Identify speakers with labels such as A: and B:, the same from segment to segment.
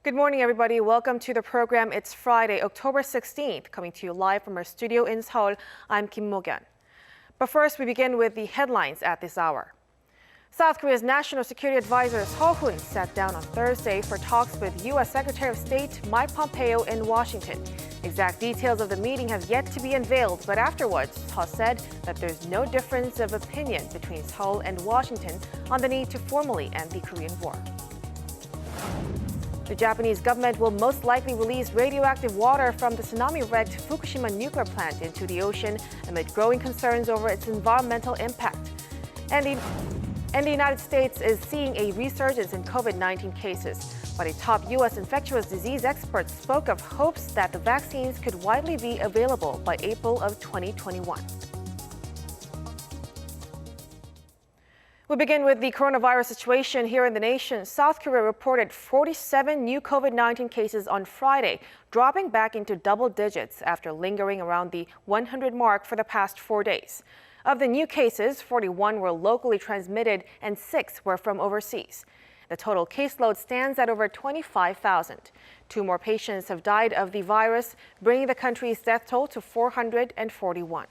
A: Good morning, everybody. Welcome to the program. It's Friday, October 16th, coming to you live from our studio in Seoul. I'm Kim Mo-gyeon. But first, we begin with the headlines at this hour. South Korea's National Security Advisor Seo Hoon sat down on Thursday for talks with U.S. Secretary of State Mike Pompeo in Washington. Exact details of the meeting have yet to be unveiled, but afterwards, Seo said that there's no difference of opinion between Seoul and Washington on the need to formally end the Korean War. The Japanese government will most likely release radioactive water from the tsunami-wrecked Fukushima nuclear plant into the ocean amid growing concerns over its environmental impact. And the United States is seeing a resurgence in COVID-19 cases, but a top U.S. infectious disease expert spoke of hopes that the vaccines could widely be available by April of 2021. We begin with the coronavirus situation here in the nation. South Korea reported 47 new COVID-19 cases on Friday, dropping back into double digits after lingering around the 100 mark for the past 4 days. Of the new cases, 41 were locally transmitted and 6 were from overseas. The total caseload stands at over 25,000. 2 more patients have died of the virus, bringing the country's death toll to 441.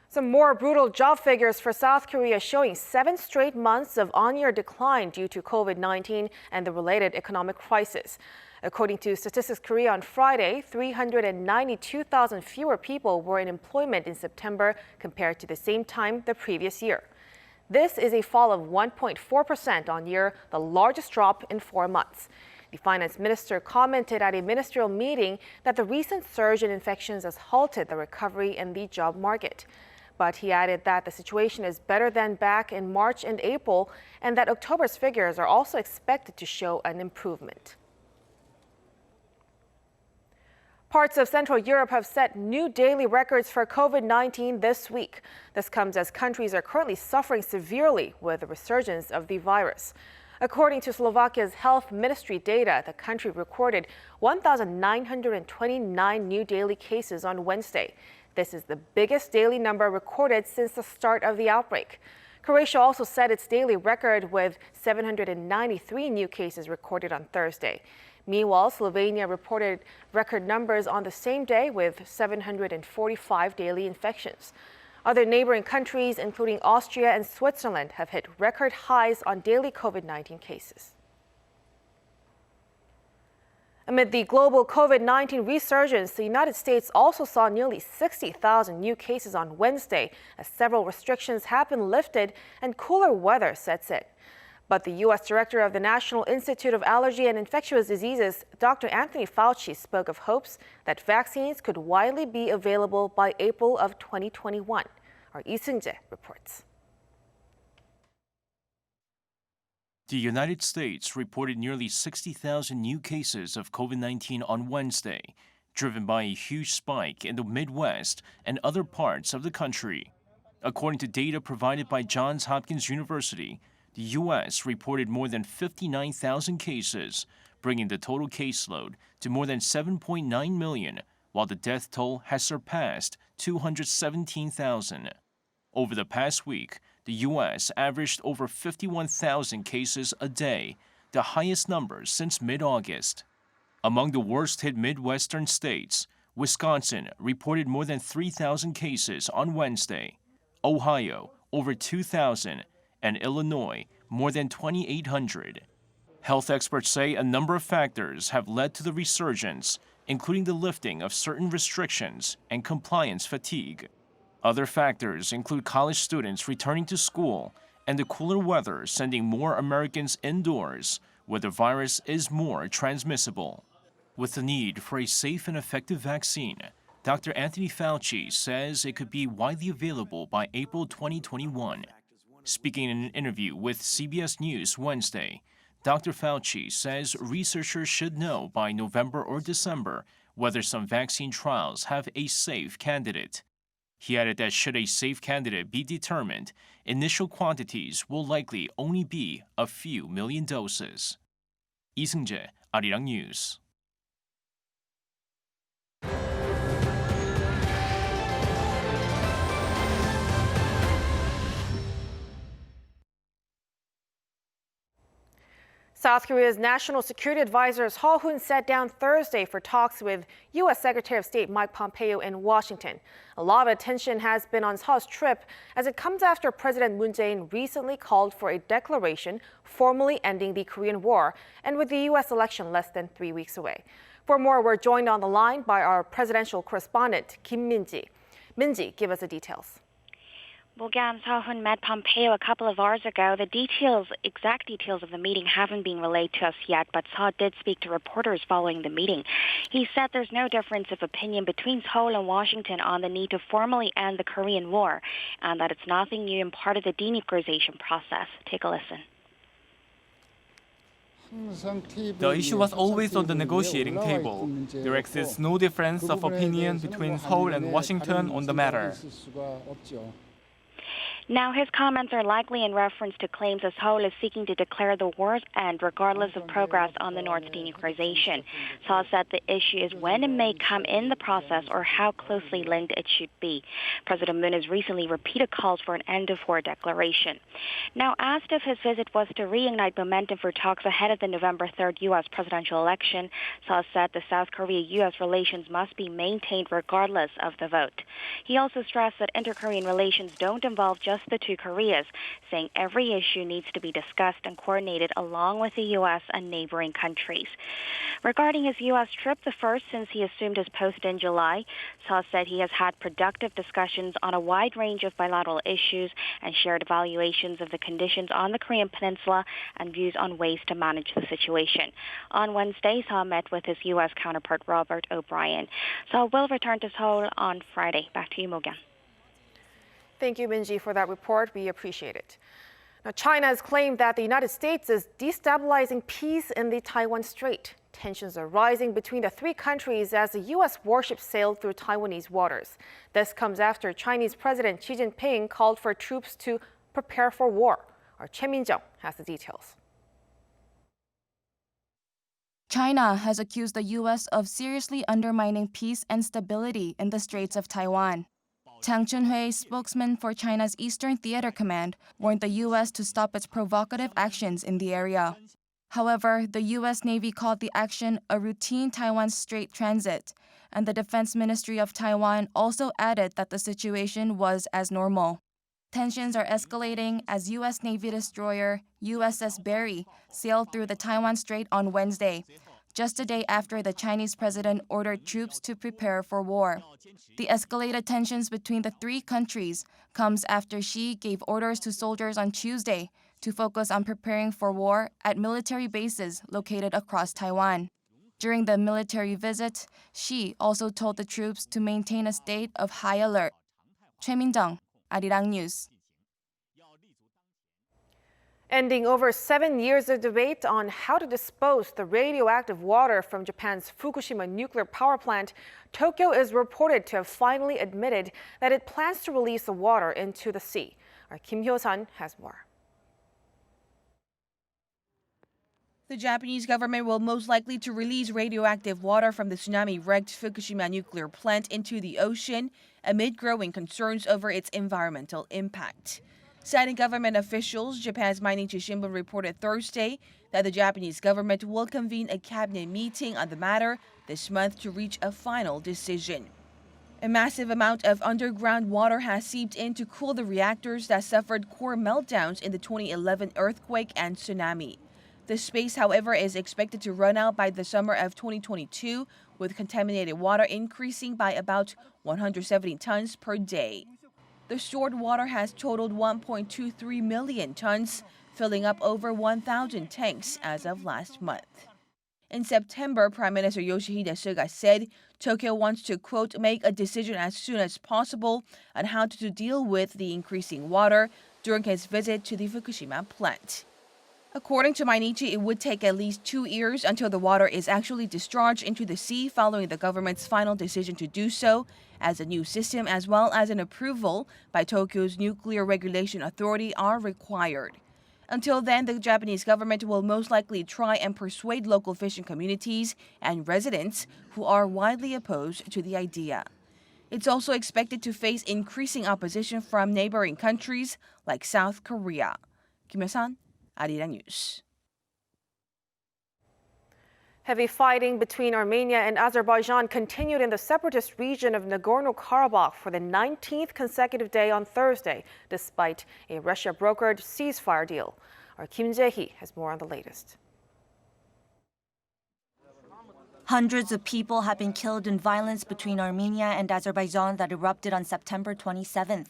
A: Some more brutal job figures for South Korea showing 7 straight months of on-year decline due to COVID-19 and the related economic crisis. According to Statistics Korea on Friday, 392,000 fewer people were in employment in September compared to the same time the previous year. This is a fall of 1.4% on year, the largest drop in 4 months. The finance minister commented at a ministerial meeting that the recent surge in infections has halted the recovery in the job market. But he added that the situation is better than back in March and April, and that October's figures are also expected to show an improvement. Parts of Central Europe have set new daily records for COVID-19 this week. This comes as countries are currently suffering severely with the resurgence of the virus. According to Slovakia's health ministry data, the country recorded 1,929 new daily cases on Wednesday. This is the biggest daily number recorded since the start of the outbreak. Croatia also set its daily record with 793 new cases recorded on Thursday. Meanwhile, Slovenia reported record numbers on the same day with 745 daily infections. Other neighboring countries, including Austria and Switzerland, have hit record highs on daily COVID-19 cases. Amid the global COVID-19 resurgence, the United States also saw nearly 60,000 new cases on Wednesday as several restrictions have been lifted and cooler weather sets in. But the U.S. Director of the National Institute of Allergy and Infectious Diseases, Dr. Anthony Fauci, spoke of hopes that vaccines could widely be available by April of 2021. Our Lee Seung-jae reports.
B: The United States reported nearly 60,000 new cases of COVID-19 on Wednesday, driven by a huge spike in the Midwest and other parts of the country. According to data provided by Johns Hopkins University, the U.S. reported more than 59,000 cases, bringing the total caseload to more than 7.9 million, while the death toll has surpassed 217,000. Over the past week, the U.S. averaged over 51,000 cases a day, the highest number since mid-August. Among the worst-hit Midwestern states, Wisconsin reported more than 3,000 cases on Wednesday, Ohio over 2,000, and Illinois more than 2,800. Health experts say a number of factors have led to the resurgence, including the lifting of certain restrictions and compliance fatigue. Other factors include college students returning to school and the cooler weather sending more Americans indoors, where the virus is more transmissible. With the need for a safe and effective vaccine, Dr. Anthony Fauci says it could be widely available by April 2021. Speaking in an interview with CBS News Wednesday, Dr. Fauci says researchers should know by November or December whether some vaccine trials have a safe candidate. He added that should a safe candidate be determined, initial quantities will likely only be a few million doses. Lee Seung-jae, Arirang News.
A: South Korea's national security advisor Seo Hoon sat down Thursday for talks with U.S. Secretary of State Mike Pompeo in Washington. A lot of attention has been on Seo's trip as it comes after President Moon Jae-in recently called for a declaration formally ending the Korean War, and with the U.S. election less than 3 weeks away. For more, we're joined on the line by our presidential correspondent, Kim Min-ji. Min-ji, give us the details.
C: Well, Seo Hoon met Pompeo a couple of hours ago. The exact details of the meeting haven't been relayed to us yet, but Seo did speak to reporters following the meeting. He said there's no difference of opinion between Seoul and Washington on the need to formally end the Korean War, and that it's nothing new and part of the denuclearization process. Take a listen.
D: The issue was always on the negotiating table. There exists no difference of opinion between Seoul and Washington on the matter.
C: Now, his comments are likely in reference to claims that Seoul is seeking to declare the war's end regardless of progress on the North's denuclearization. Seoul said the issue is when it may come in the process or how closely linked it should be. President Moon has recently repeated calls for an end-of-war declaration. Now, asked if his visit was to reignite momentum for talks ahead of the November 3rd U.S. presidential election, Seoul said the South Korea-U.S. relations must be maintained regardless of the vote. He also stressed that inter-Korean relations don't involve just the two Koreas, saying every issue needs to be discussed and coordinated along with the U.S. and neighboring countries. Regarding his U.S. trip, the first since he assumed his post in July, Seo said he has had productive discussions on a wide range of bilateral issues and shared evaluations of the conditions on the Korean Peninsula and views on ways to manage the situation. On Wednesday, Seo met with his U.S. counterpart Robert O'Brien. Seo will return to Seoul on Friday. Back to you, Mogan.
A: Thank you, Min-ji, for that report. We appreciate it. Now, China has claimed that the United States is destabilizing peace in the Taiwan Strait. Tensions are rising between the three countries as the U.S. warship sailed through Taiwanese waters. This comes after Chinese President Xi Jinping called for troops to prepare for war. Our Choi Min-jung has the details.
E: China has accused the U.S. of seriously undermining peace and stability in the Straits of Taiwan. Tang Chunhui, spokesman for China's Eastern Theater Command, warned the U.S. to stop its provocative actions in the area. However, the U.S. Navy called the action a routine Taiwan Strait transit, and the Defense Ministry of Taiwan also added that the situation was as normal. Tensions are escalating as U.S. Navy destroyer USS Barry sailed through the Taiwan Strait on Wednesday, just a day after the Chinese president ordered troops to prepare for war. The escalated tensions between the three countries comes after Xi gave orders to soldiers on Tuesday to focus on preparing for war at military bases located across Taiwan. During the military visit, Xi also told the troops to maintain a state of high alert. Choi Min-jung, Arirang News.
A: Ending over 7 years of debate on how to dispose the radioactive water from Japan's Fukushima nuclear power plant, Tokyo is reported to have finally admitted that it plans to release the water into the sea. Our Kim Hyo-sun has more.
F: The Japanese government will most likely to release radioactive water from the tsunami-wrecked Fukushima nuclear plant into the ocean amid growing concerns over its environmental impact. Citing government officials, Japan's Mainichi Shimbun reported Thursday that the Japanese government will convene a cabinet meeting on the matter this month to reach a final decision. A massive amount of underground water has seeped in to cool the reactors that suffered core meltdowns in the 2011 earthquake and tsunami. The space, however, is expected to run out by the summer of 2022, with contaminated water increasing by about 170 tons per day. The stored water has totaled 1.23 million tons, filling up over 1,000 tanks as of last month. In September, Prime Minister Yoshihide Suga said Tokyo wants to, quote, make a decision as soon as possible on how to deal with the increasing water during his visit to the Fukushima plant. According to Mainichi, it would take at least 2 years until the water is actually discharged into the sea following the government's final decision to do so, as a new system as well as an approval by Tokyo's Nuclear Regulation Authority are required. Until then, the Japanese government will most likely try and persuade local fishing communities and residents who are widely opposed to the idea. It's also expected to face increasing opposition from neighboring countries like South Korea. Kim Hyo-sun, Arirang News.
A: Heavy fighting between Armenia and Azerbaijan continued in the separatist region of Nagorno-Karabakh for the 19th consecutive day on Thursday, despite a Russia-brokered ceasefire deal. Our Kim Jae-hee has more on the latest.
G: Hundreds of people have been killed in violence between Armenia and Azerbaijan that erupted on September 27th.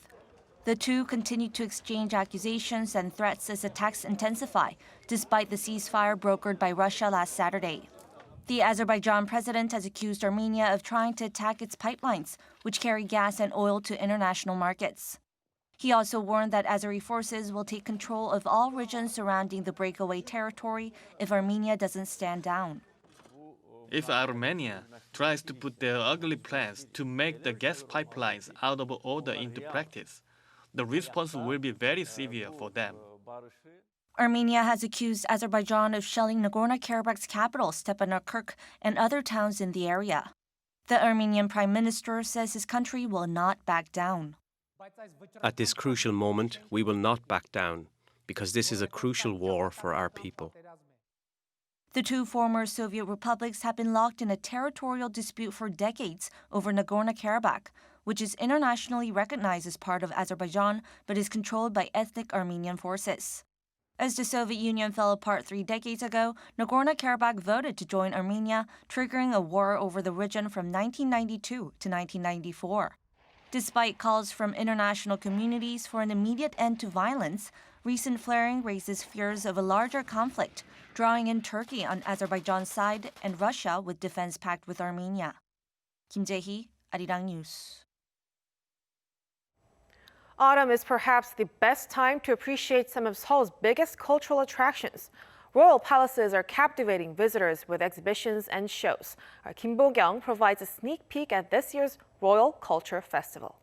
G: The two continue to exchange accusations and threats as attacks intensify, despite the ceasefire brokered by Russia last Saturday. The Azerbaijan president has accused Armenia of trying to attack its pipelines, which carry gas and oil to international markets. He also warned that Azeri forces will take control of all regions surrounding the breakaway territory if Armenia doesn't stand down.
D: If Armenia tries to put their ugly plans to make the gas pipelines out of order into practice, the response will be very severe for them.
G: Armenia has accused Azerbaijan of shelling Nagorno-Karabakh's capital, Stepanakert, and other towns in the area. The Armenian prime minister says his country will not back down.
H: At this crucial moment, we will not back down, because this is a crucial war for our people.
G: The two former Soviet republics have been locked in a territorial dispute for decades over Nagorno-Karabakh, which is internationally recognized as part of Azerbaijan but is controlled by ethnic Armenian forces. As the Soviet Union fell apart 3 decades ago, Nagorno-Karabakh voted to join Armenia, triggering a war over the region from 1992 to 1994. Despite calls from international communities for an immediate end to violence, recent flaring raises fears of a larger conflict, drawing in Turkey on Azerbaijan's side and Russia with defense pact with Armenia. Kim Jae-hee, Arirang News.
A: Autumn is perhaps the best time to appreciate some of Seoul's biggest cultural attractions. Royal palaces are captivating visitors with exhibitions and shows. Our Kim Bo-kyung provides a sneak peek at this year's Royal Culture Festival.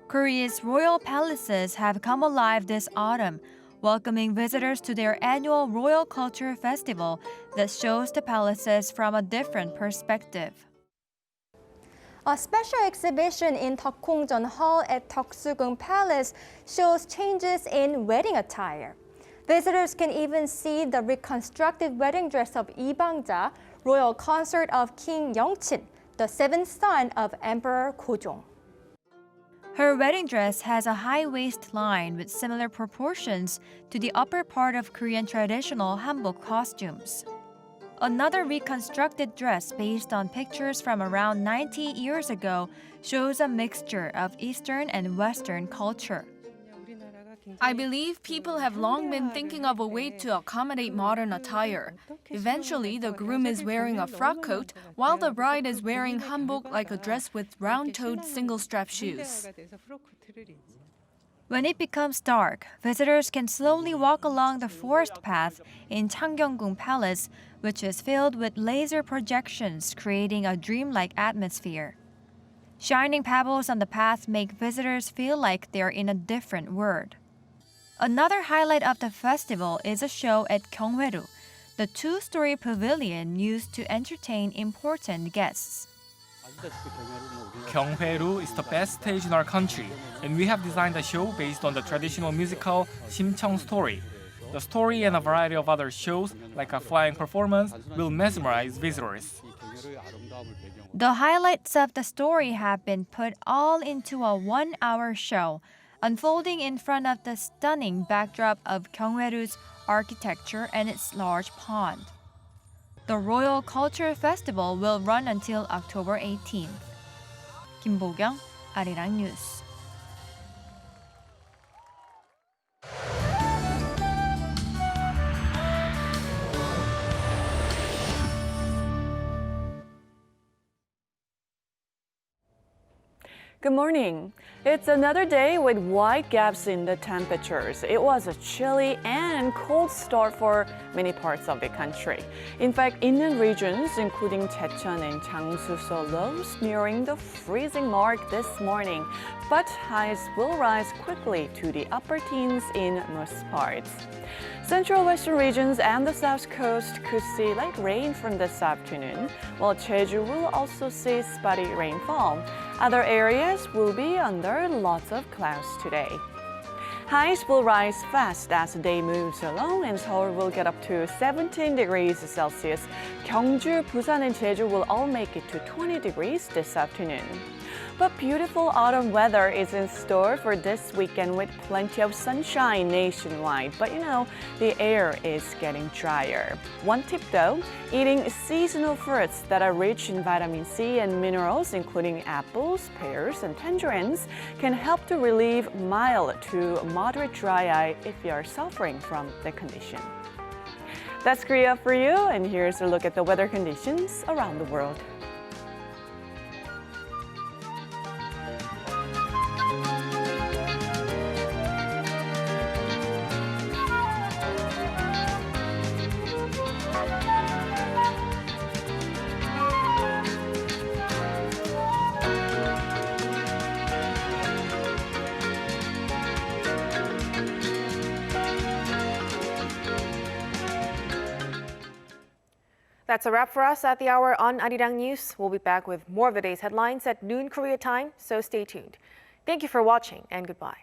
I: Korea's royal palaces have come alive this autumn, welcoming visitors to their annual Royal Culture Festival that shows the palaces from a different perspective.
J: A special exhibition in Deokongjeon Hall at Deoksugung Palace shows changes in wedding attire. Visitors can even see the reconstructed wedding dress of Lee Bang-ja, royal consort of King Yeongchin, the seventh son of Emperor Gojong.
I: Her wedding dress has a high waistline with similar proportions to the upper part of Korean traditional hanbok costumes. Another reconstructed dress based on pictures from around 90 years ago shows a mixture of Eastern and Western culture. I believe people have long been thinking of a way to accommodate modern attire. Eventually, the groom is wearing a frock coat, while the bride is wearing hanbok like a dress with round-toed single-strap shoes. When it becomes dark, visitors can slowly walk along the forest path in Changgyeonggung Palace, which is filled with laser projections, creating a dreamlike atmosphere. Shining pebbles on the path make visitors feel like they're in a different world. Another highlight of the festival is a show at Gyeonghaeru, the 2-story pavilion used to entertain important guests.
D: Gyeonghaeru is the best stage in our country, and we have designed a show based on the traditional musical Simcheong story. The story and a variety of other shows, like a flying performance, will mesmerize visitors.
I: The highlights of the story have been put all into a 1-hour show, unfolding in front of the stunning backdrop of Gyeonghaeru's architecture and its large pond. The Royal Culture Festival will run until October 18th. Kim Bo-kyung, Arirang News.
K: Good morning. It's another day with wide gaps in the temperatures. It was a chilly and cold start for many parts of the country. In fact, inland regions, including Jecheon and Jiangsu, saw lows nearing the freezing mark this morning. But highs will rise quickly to the upper teens in most parts. Central western regions and the south coast could see light rain from this afternoon, while Jeju will also see spotty rainfall. Other areas will be under lots of clouds today. Highs will rise fast as the day moves along, and Seoul will get up to 17 degrees Celsius. Gyeongju, Busan, and Jeju will all make it to 20 degrees this afternoon. But beautiful autumn weather is in store for this weekend with plenty of sunshine nationwide. But the air is getting drier. One tip though, eating seasonal fruits that are rich in vitamin C and minerals, including apples, pears, and tangerines, can help to relieve mild to moderate dry eye if you are suffering from the condition. That's Korea for you, and here's a look at the weather conditions around the world.
A: That's a wrap for us at the hour on Arirang News. We'll be back with more of the day's headlines at noon Korea time, so stay tuned. Thank you for watching and goodbye.